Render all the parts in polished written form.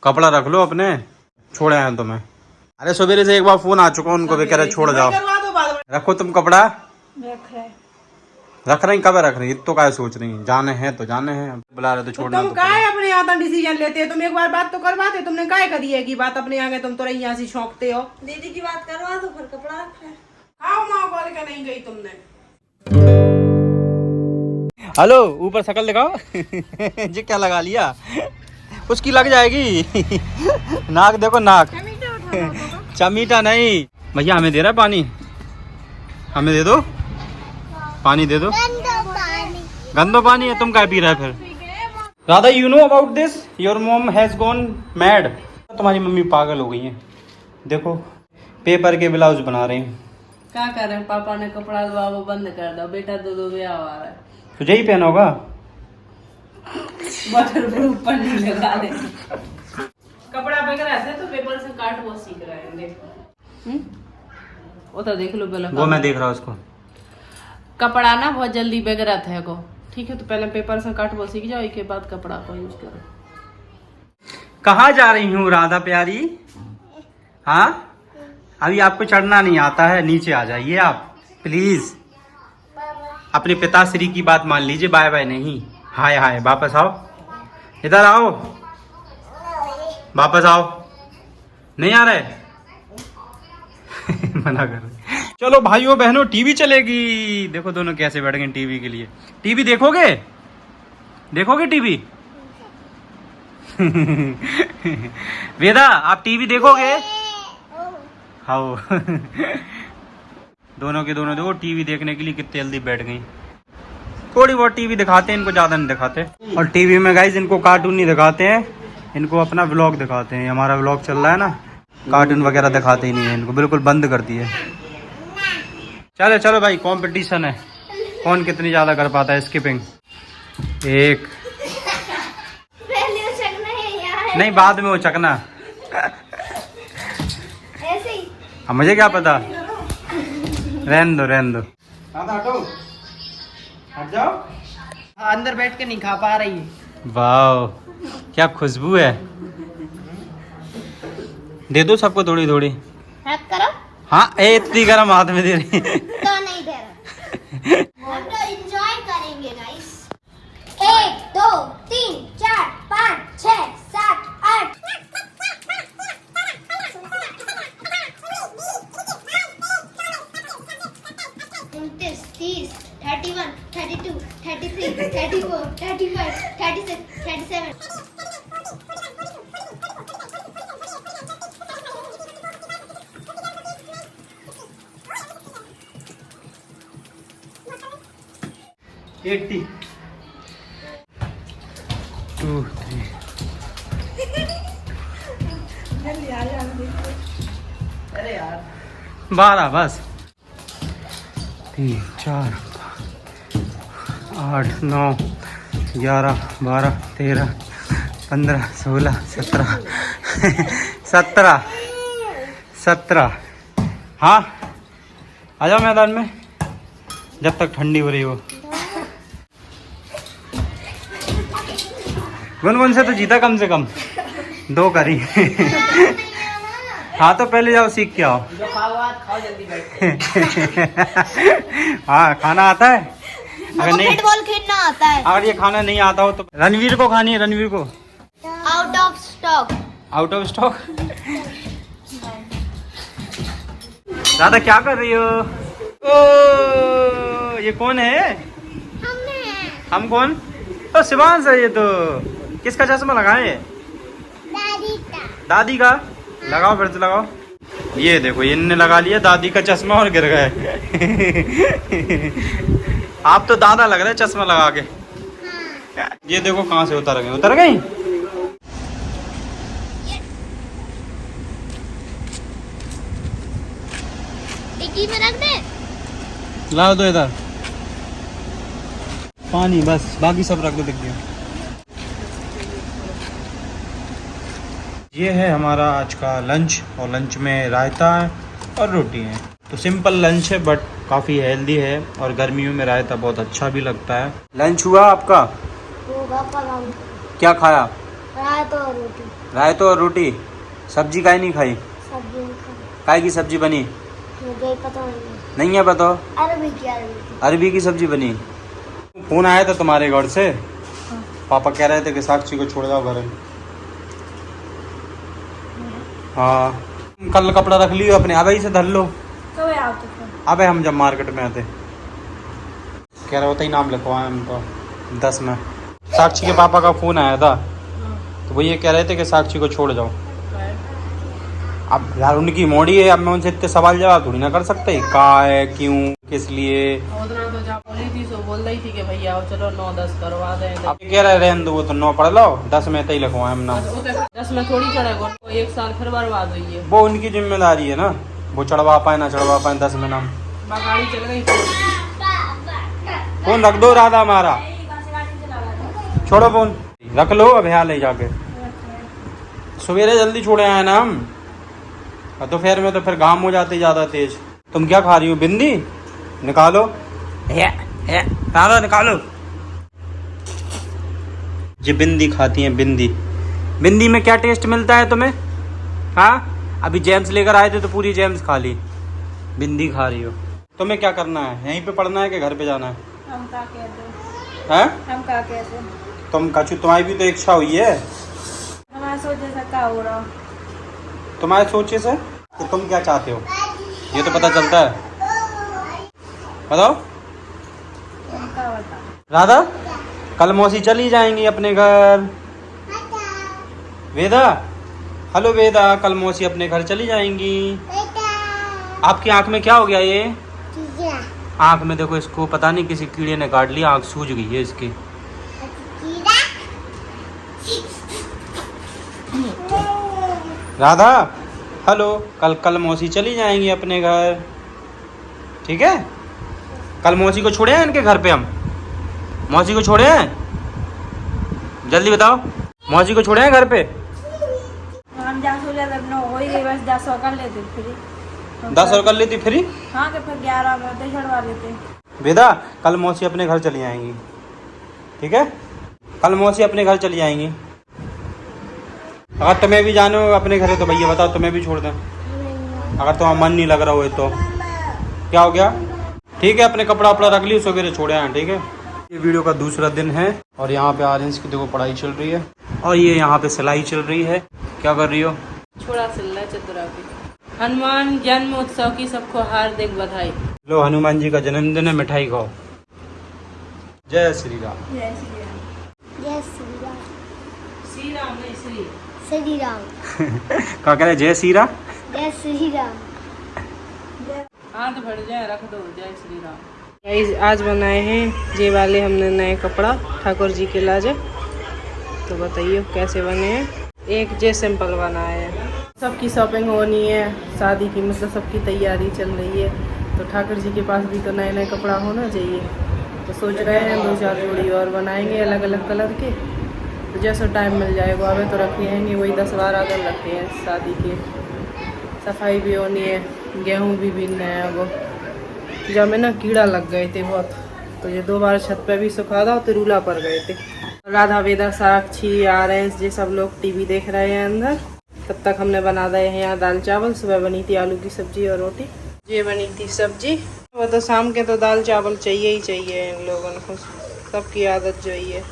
कपड़ा रख लो अपने, छोड़े हैं तुम्हें। अरे सवेरे से एक बार फोन आ चुका उनको भी कह रहे छोड़ जाओ। रखो तुम कपड़ा। रख रही कब रख रही, तो क्या सोच रही, जाने हैं तो जाने हैं, बुला रहे तो छोड़ना। तुम काहे अपने यहाँ डिसीजन लेते हो? तुम एक बार बात तो करवाते, तुमने काहे करी है कि बात अपने आगे तुम तो यहाँ से छौंकते हो। दीदी की बात करवा दो फिर कपड़ा रख ले। हाँ माँ बोल के नहीं गई तुमने। हेलो ऊपर शकल दिखाओ। जी क्या लगा लिया, उसकी लग जाएगी। नाक देखो नाक। चमीटा नहीं भैया, हमें दे रहा है पानी, हमें दे दो पानी, दे दो। गंदो पानी है, तुम क्या पी रहा है फिर? Radha you know about this, your mom has gone mad. तुम्हारी मम्मी पागल हो गई है। देखो पेपर के ब्लाउज बना रही हैं। क्या कर रहे हैं? पापा ने कपड़ा धोआ वो बंद कर दो, बेटा दो ब्याह आ रहा है। तुझे ही पहना होगा। बटर प्रूफ पन्नी लगा दे। कपड़ा बेग रहा है तो पेपर से काट वो सीख रहे हैं। देखो वो तो देख लो पहले। वो मैं देख रहा हूँ उसको। कपड़ा ना बहुत जल्दी बेग रहा है को, ठीक है? तो पहले पेपर से काट वो सीख जाओ, इसके बाद कपड़ा को यूज करो। कहाँ जा रही हूँ राधा प्यारी? हाँ अभी आपको चढ़ना नहीं आता है, नीचे आ जाइए आप प्लीज। अपने पिताश्री की बात मान लीजिए, बाय बाय नहीं, हाय हाय। वापस आओ, इधर आओ, वापस आओ। नहीं आ रहे? मना कर रहे। चलो भाइयों बहनों टीवी चलेगी। देखो दोनों कैसे बैठ गए टीवी के लिए। टीवी देखोगे? देखोगे टीवी? वेदा आप टीवी देखोगे? आओ। दोनों के दोनों देखो टीवी देखने के लिए कितनी जल्दी बैठ गई। थोड़ी बहुत टीवी दिखाते हैं इनको, ज्यादा नहीं दिखाते। और टीवी में गाइस इनको कार्टून नहीं दिखाते हैं, इनको अपना व्लॉग दिखाते हैं। हमारा व्लॉग चल रहा है ना, कार्टून वगैरह दिखाते ही नहीं है इनको, बिल्कुल बंद कर दिए। चलो चलो भाई कंपटीशन है, कौन कितनी ज्यादा कर पाता है स्किपिंग। एक नहीं, बाद में वो चकना। अब मुझे क्या पता, रहने दो रहने दो। हटो, हट जाओ। अंदर बैठ के नहीं खा पा रही है। वाह क्या खुशबू है। दे दो सबको थोड़ी थोड़ी। करो। हाँ इतनी गर्म हाथ में दे रही। तो नहीं दे रहा। हम तो एंजॉय करेंगे गाइस। 1 2 3 4 5 6 7 8 29 30 31 32 33 34 35 36 37 80 2 3 अरे यार 12 बस। 3 4 8 9 11 12 13 15 16 17 17। हाँ आ जाओ मैदान में जब तक ठंडी हो रही हो। गुनगुन से तो जीता कम से कम 2 करी। हाँ तो पहले जाओ सीख के आओ। जो खाओ जल्दी बैठ। हाँ खाना आता है? अगर नहीं, फुटबॉल खेलना आता है। अगर ये खाना नहीं आता हो तो रणवीर को खानी है। रणवीर को out of stock. Out of stock. दादा क्या कर रही हो? ओ ये कौन है? हम कौन? ओ शिवांश है ये तो। किसका चश्मा लगाए? दादी का। लगाओ फिर से लगाओ। ये देखो इनने लगा लिया दादी का चश्मा और गिर गए। आप तो दादा लग रहे चश्मा लगा के। ये देखो कहाँ से उतर गए। उतर गई? डिक्की में रख दे। लाओ दो इधर पानी, बस बाकी सब रख दो। दिख गया। ये है हमारा आज का लंच, और लंच में रायता है और रोटी है। तो सिंपल लंच है बट काफ़ी हेल्दी है, और गर्मियों में रायता बहुत अच्छा भी लगता है। लंच हुआ आपका? होगा पर हम क्या खाया? रायता और रोटी। रायतो और रोटी। सब्जी काहे नहीं खाई? सब्जी नहीं खाई। काय की सब्जी बनी? मुझे पता नहीं है बताओ। अरबी की अरबी की सब्जी बनी। फोन आया था तुम्हारे घर से। पापा कह रहे थे कि साक्षी को छोड़ जाओ घर। हाँ कल कपड़ा रख लियो अपने। अब इसे धर लो। कब आओ तो अबे हम जब मार्केट में आते कह रहे होता ही नाम लिखवाए हमको 10 में। साक्षी के पापा का फोन आया था तो वो ये कह रहे थे कि साक्षी को छोड़ जाओ। अब यार उनकी मोड़ी है, अब मैं उनसे इतने सवाल जवाब थोड़ी ना कर सकते। कहाँ है, क्यों, किस लिए। उतना तो जब बोली थी सो बोल रही थी कि भैया आओ चलो 9-10 करवा दें। अब कह रहे रहने दो, वो तो 9 पढ़ लो, 10 में तो ही लिखवाए हम नाम। 10 में थोड़ी चढ़ेगा, 1 साल फिर बर्बाद हुई है। वो उनकी जिम्मेदारी है ना, वो चढ़वा पाए ना चढ़वा पाए 10 में नाम। गाड़ी चल गई। फोन रख दो राधा हमारा, छोड़ो फोन रख लो। अब यहाँ ले जाके सवेरे जल्दी छोड़े आए ना हम, दोपहर में तो फिर घाम हो जाते ज्यादा तेज। तुम क्या खा रही हो? बिंदी निकालो, राधा निकालो। ये बिंदी खाती हैं बिंदी। बिंदी में क्या टेस्ट मिलता है तुम्हें? हाँ अभी जेम्स लेकर आए थे तो पूरी जेम्स खा ली। बिंदी खा रही हो। तुम्हें क्या करना है? यहीं पे पढ़ना है कि घर पे जाना है? हम क्या कहते हैं? हम क्या कहते तुम कछु तुम्हारी भी तो इच्छा हुई है। हमारे सोचे से क्या हो रहा। तुम्हारे सोचे से तो तुम क्या चाहते हो ये तो पता चलता है। बताओ क्या बता। राधा, कल मौसी चली जाएंगी अपने घर। वेदा, हेलो वेदा, कल मौसी अपने घर चली जाएंगी। आपकी आंख में क्या हो गया? ये आंख में देखो, इसको पता नहीं किसी कीड़े ने काट लिया, आंख सूज गई है इसकी। राधा हेलो, कल मौसी चली जाएंगी अपने घर, ठीक है? कल मौसी को छोड़े हैं इनके घर पे हम? मौसी को छोड़े हैं? जल्दी बताओ, मौसी को छोड़े हैं घर पे? हम 10 हो जाता न हो ही गई, बस 10 कर लेते फ्री। 10 और कर लेती फ्री? हाँ तो फिर 11 में तो छड़वा लेते। वेदा, कल मौसी अपने घर चली जाएंगी, ठीक है? कल मौसी अपने घर चली जाएंगी। अगर तुम्हें भी जानो अपने घर है तो भैया बताओ, तुम्हें भी छोड़ दें अगर तुम्हारा मन नहीं लग रहा हो तो। क्या हो गया? ठीक है, अपने कपड़ा वपड़ा रख ली, सवेरे छोड़े हैं, ठीक है? ये वीडियो का दूसरा दिन है और यहाँ पे आर्यंस की देखो पढ़ाई चल रही है और ये यहाँ पे सिलाई चल रही है। क्या कर रही हो? छोड़ा सिल्ला चतुरा की। हनुमान जन्म उत्सव की सबको हार्दिक बधाई। लो, हनुमान जी का जन्मदिन है, मिठाई खाओ। जय श्री राम। जय श्री राम। जय श्री राम। श्री राम नहीं श्री श्री राम। क्या कह रहे? जय श्री राम। जय श्री राम। हाथ भर जाए रख दो। जय श्री राम। गाइस आज बनाए हैं ये वाले हमने नए कपड़ा ठाकुर जी के लाजे, तो बताइए कैसे बने हैं। एक जे सिंपल बनाए हैं। सबकी शॉपिंग होनी है, शादी की मतलब सबकी तैयारी चल रही है, तो ठाकुर जी के पास भी तो नए नए कपड़ा होना चाहिए। तो सोच रहे हैं 2-4 जोड़ी और बनाएंगे अलग अलग कलर के, तो जैसा टाइम मिल जाएगा। अभी तो रखे हैं वही 10-12 कर रखे हैं शादी के। सफाई भी होनी है, गेहूँ भी बीनना है। वो जब में ना कीड़ा लग गए थे बहुत, तो ये 2 बार छत पे भी सुखा था तो रूला पर गए थे। राधा, वेदा, साक्षी, आर्यंस ये सब लोग टीवी देख रहे हैं अंदर। तब तक हमने बना दिए हैं यहाँ दाल चावल। सुबह बनी थी आलू की सब्जी और रोटी, ये बनी थी सब्जी। वो तो शाम के तो दाल चावल चाहिए ही चाहिए इन लोगों को, सबकी आदत जो ही है।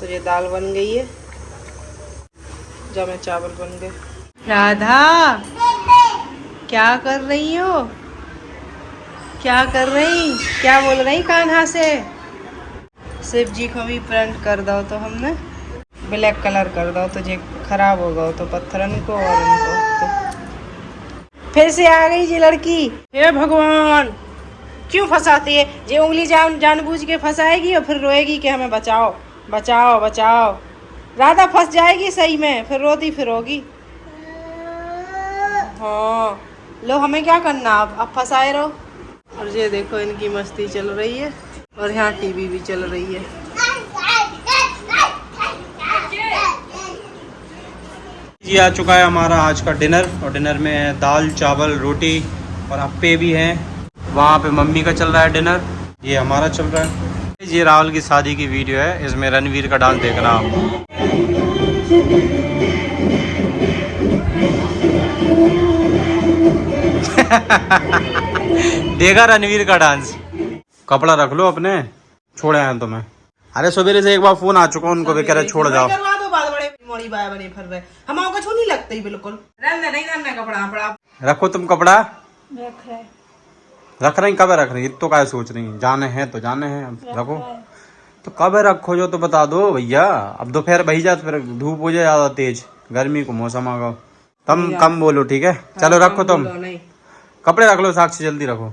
तो ये दाल बन गई है, जब में चावल बन गए। राधा क्या कर रही हो? क्या कर रही? क्या बोल रही कान्हा से? शिव जी को भी पेंट कर दो तो हमने ब्लैक कलर कर दो, तो ये खराब होगा तो पत्थरन को और इनको। तो फिर से आ गई जी लड़की। हे भगवान, क्यों फंसाती है? ये उंगली जानबूझ के फंसाएगी और फिर रोएगी कि हमें बचाओ बचाओ बचाओ। राधा फंस जाएगी सही में, फिर रोती फिरोगी। हाँ लो, हमें क्या करना, अब फंसाए रहो। और ये देखो इनकी मस्ती चल रही है और यहाँ टीवी भी चल रही है। जी आ चुका है हमारा आज का डिनर, और डिनर में है दाल चावल रोटी और अप्पे भी हैं। वहाँ पे मम्मी का चल रहा है डिनर, ये हमारा चल रहा है। ये राहुल की शादी की वीडियो है, इसमें रणवीर का डांस देख रहा हूँ। देखा रणवीर का डांस। कपड़ा रख लो अपने, छोड़े हैं तुम्हें। अरे सवेरे से एक बार फोन आ चुका उनको भी कह रहे छोड़ जाओ। करवा दो बात, बड़े मोड़ी बाय बने फिर रहे हम को छू नहीं लगता ही बिल्कुल। रहने नहीं रहने कपड़ा पड़ा रखो तुम कपड़ा रख रही, कब रख रही? तो क्या सोच रही? जाने हैं तो जाने हैं, रखो तो कब रखो जो तो बता दो भैया। अब दोपहर बही जाए फिर धूप हो जाए ज्यादा तेज, गर्मी को मौसम आ गो। तुम कम बोलो ठीक है, चलो रखो तुम कपड़े रख लो। साक्षी जल्दी रखो।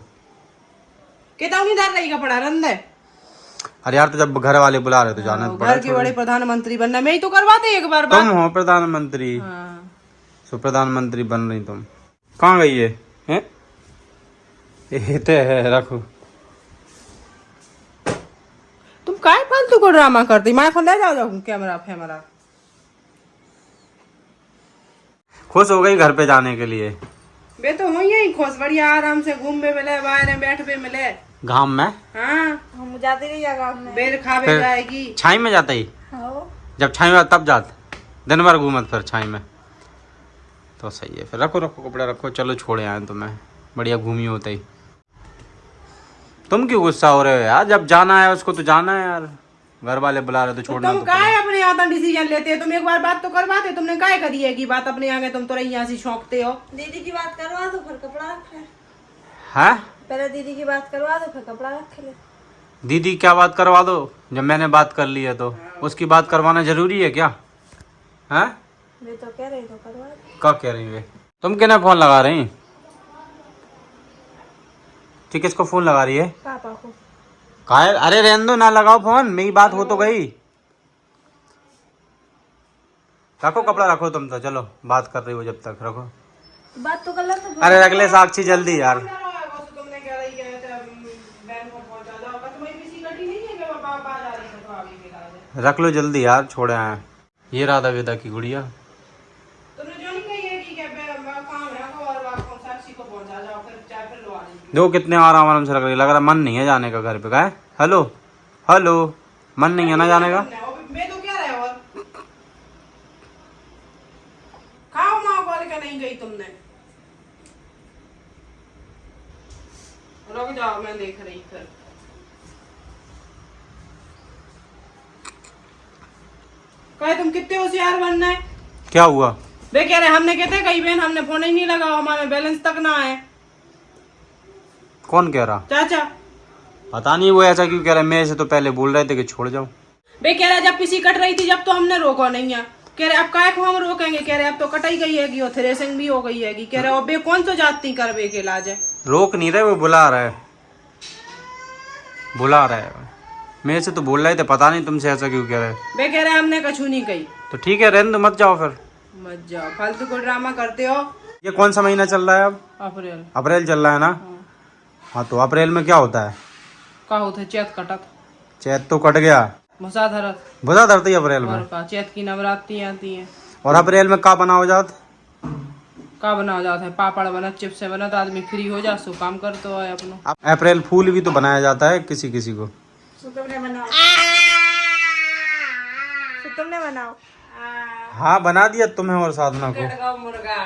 कितना नहीं डाल रही कपड़ा रंदे। अरे यार तो जब घर वाले बुला रहे तो जाना तो घर के बड़े प्रधानमंत्री बनना, मैं ही तो करवाते एक बार तुम हो प्रधानमंत्री। सो प्रधानमंत्री बन रही तुम। कहाँ गई है, हैं? है रखो। तुम काय फालतू को ड्रामा करती। मैं ले जाओ कैमरा फैमरा। खुश हो गई घर पे जाने के लिए? बे तो हो ही खुश, बढ़िया आराम से घूम पे मिले, बाहर बैठ पे मिले घाम में। हाँ हम जाते नहीं जाएगा हमने बेर खावे जाएगी। छाई में जाता ही, जब छाई में तब जात, दिन भर घूमत फिर छाई में तो सही है। फिर रखो रखो कपड़ा रखो, चलो छोड़े आए तुम्हें, बढ़िया घूमी होता ही। तुम क्यों गुस्सा हो रहे हो यार? जब जाना है उसको तो जाना है यार, घर वाले बुला रहे तो छोड़ना। तुम काहे अपने यहाँ डिसीजन लेते हो? तुम एक बार बात तो करवाते, तुमने काहे करी है की बात अपने आगे? तुम तो यहाँ से छौंकते हो। दीदी की बात करवा दो फिर कपड़ा रख ले। है पहले दीदी की बात करवा दो फिर कपड़ा रख ले। दीदी क्या बात करवा दो? जब मैंने बात कर ली है तो उसकी बात करवाना जरूरी है क्या? है वे तो कह रही तो करवा दो। क्या कह रही वे? तुम किन्हें फोन लगा रही? ठीक है, इसको फोन लगा रही है पापा को। काहे? अरे रहने दो ना लगाओ फोन, मेरी बात हो तो गई। रखो कपड़ा रखो तुम तो, चलो बात कर रही हो जब तक रखो। बात तो कर ले तो। अरे रख ले साक्षी जल्दी यार। तुमने कह रही है बैंक को पहुंचा जाओ, तुम्हें किसी गड्डी नहीं है कि बाबा आ जा रही है तो आगे के लाज। रख लो जल्दी यार, छोड़े आए। ये राधा वेदा की गुड़िया। तुमने जो नहीं कही है कि काम है और आपको साक्षी को पहुंचा जाओ, फिर चाय फिर लो आने। देखो कितने आराम से लग रहा मन नहीं है जाने का घर पे। का है? हेलो हेलो, मन नहीं है ना जाने का? मैं तो क्या रहे और खाओ माँ बोल के नहीं गई तुमने। रुक जाओ मैं देख रही फिर। कहे तुम कितने होशियार बनना है? क्या हुआ? वे कह रहे हमने कहते कही बहन हमने फोन ही नहीं लगाओ, हमारे बैलेंस तक ना है। कौन कह रहा? चाचा। पता नहीं वो ऐसा क्यों कह रहा है। मेरे से तो पहले बोल रहे थे कि छोड़ जाओ। वे कह रहे जब पीसी कट रही थी जब तो हमने रोको नहीं है। कह रहे अब काय को हम रोकेंगे? कह रहे अब तो कटाई गई है और थ्रेसिंग भी हो गई है। कह रहे अब कौन सा जाती कर बे के इलाज है। रोक नहीं रहे, वो बुला रहा है, बुला रहा है। मेरे से तो बोल रहे थे, पता नहीं तुमसे ऐसा क्यों कह रहे हैं। वे कह रहे हमने कछू नहीं कही। तो ठीक है रहने दो, मत जाओ फिर। मत जाओ, फालतू को ड्रामा करते हो। ये कौन सा महीना चल रहा है अब? अप्रैल। अप्रैल चल रहा है ना? हाँ तो अप्रैल में क्या होता है? का होता चैत कटक। चैत तो कट गया, भसा धरत। भसा धरती है अप्रैल में। और का चैत की नवरात्रि आती है। और अप्रैल में का बना हो जात? का बना जाता है? पापड़ बना, चिप्स बना, तो आदमी फ्री हो जा, सो काम कर तो है अपनो। अप्रैल फूल भी तो बनाया जाता है किसी किसी को। तुमने बनाओ। तुमने बनाओ। हाँ बना दिया तुम्हें और साधना को। मुर्गा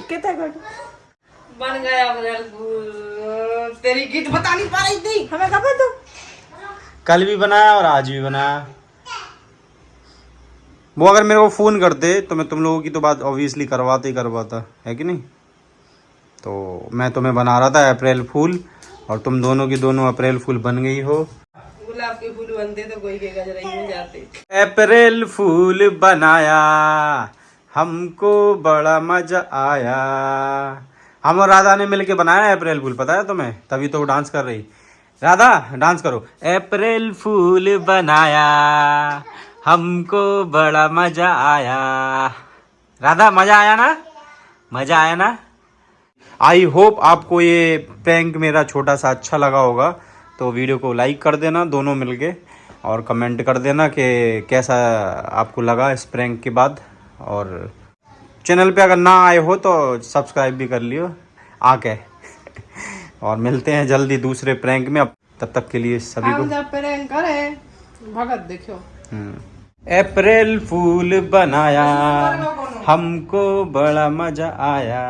कितना गुड बन गया अप्रैल फूल। तेरी गीत बता नहीं पा रही थी हमें कब तू कल भी बनाया और आज भी बनाया। वो अगर मेरे को फोन करते तो मैं तुम लोगों की तो बात ऑब्वियसली करवाता ही करवाता है कि नहीं। तो मैं तुम्हें बना रहा था अप्रैल फूल और तुम दोनों की दोनों अप्रैल फूल बन गई हो। गुलाब के फूल बनते तो कोई के गजराई में जाते। अप्रैल फूल बनाया हमको बड़ा मजा आया। हम और राधा ने मिलके बनाया अप्रैल फूल, पता है तुम्हें? तभी तो वो डांस कर रही। राधा डांस करो। अप्रैल फूल बनाया हमको बड़ा मजा आया। राधा मजा आया ना? मजा आया ना? आई होप आपको ये प्रैंक मेरा छोटा सा अच्छा लगा होगा। तो वीडियो को लाइक कर देना दोनों मिलके और कमेंट कर देना कि कैसा आपको लगा इस प्रैंक के बाद। और चैनल पे अगर ना आए हो तो सब्सक्राइब भी कर लियो आके। और मिलते हैं जल्दी दूसरे प्रैंक में। अब तब तक के लिए सभी को जब प्रैंक करे भगत देखो। अप्रैल फूल बनाया हमको बड़ा मजा आया।